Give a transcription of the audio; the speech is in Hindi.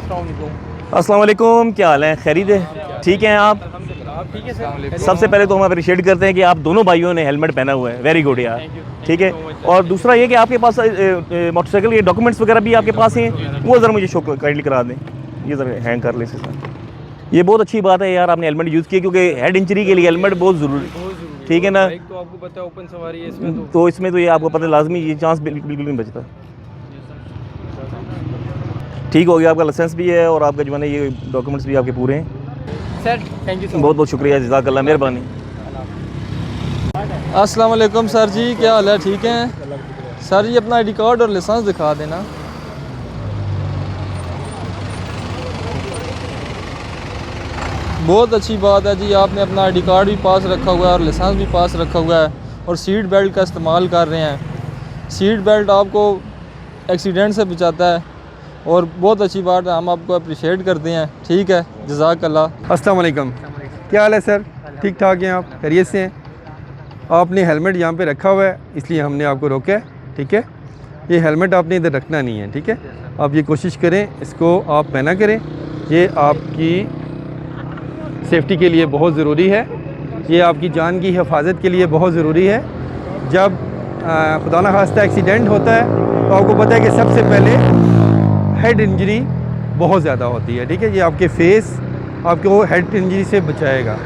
अस्सलाम वालेकुम, क्या हाल है? खैरियत है? ठीक हैं आप? ठीक है सर। सबसे पहले तो हम अप्रिशिएट करते हैं कि आप दोनों भाइयों ने हेलमेट पहना हुआ है, वेरी गुड यार। ठीक है, और दूसरा ये कि आपके पास मोटरसाइकिल के डॉक्यूमेंट्स वगैरह भी आपके पास हैं, वो ज़रा मुझे शो काइंडली करा दें। ये ज़रा हैंग कर लें इसे सर। ये बहुत अच्छी बात है यार, आपने हेलमेट यूज़ किया, क्योंकि हेड इंजरी के लिए हेलमेट बहुत ज़रूरी, ठीक है ना? बाइक तो आपको पता है ओपन सवारी है, इसमें तो इसमें तो ये आपको पता है लाजमी, ये चांस बिल्कुल नहीं बचता। ठीक हो गया, आपका लाइसेंस भी है और आपका जो है ना ये डॉक्यूमेंट्स भी आपके पूरे हैं सर। थैंक यू सर, बहुत बहुत शुक्रिया, जज़ाकल्लाह, मेहरबानी। अस्सलाम वालेकुम सर जी, क्या हाल है? ठीक हैं सर जी, अपना आईडी कार्ड और लाइसेंस दिखा देना। बहुत अच्छी बात है जी, आपने अपना आईडी कार्ड भी पास रखा हुआ है और लाइसेंस भी पास रखा हुआ है और सीट बेल्ट का इस्तेमाल कर रहे हैं। सीट बेल्ट आपको एक्सीडेंट से बचाता है और बहुत अच्छी बात है, हम आपको अप्रिशिएट करते हैं। ठीक है, जज़ाकल्लाह। अस्सलाम वालेकुम, क्या हाल है सर? ठीक ठाक हैं आप? खैरियत से हैं? आपने हेलमेट यहाँ पे रखा हुआ है, इसलिए हमने आपको रोका है। ठीक है, ये हेलमेट आपने इधर रखना नहीं है। ठीक है, आप ये कोशिश करें, इसको आप पहना करें, ये आपकी सेफ्टी के लिए बहुत ज़रूरी है, ये आपकी जान की हिफाजत के लिए बहुत ज़रूरी है। जब खुदा न खास्ता एक्सीडेंट होता है तो आपको पता है कि सबसे पहले हेड इंजरी बहुत ज़्यादा होती है। ठीक है, ये आपके फेस आपको हेड इंजरी से बचाएगा।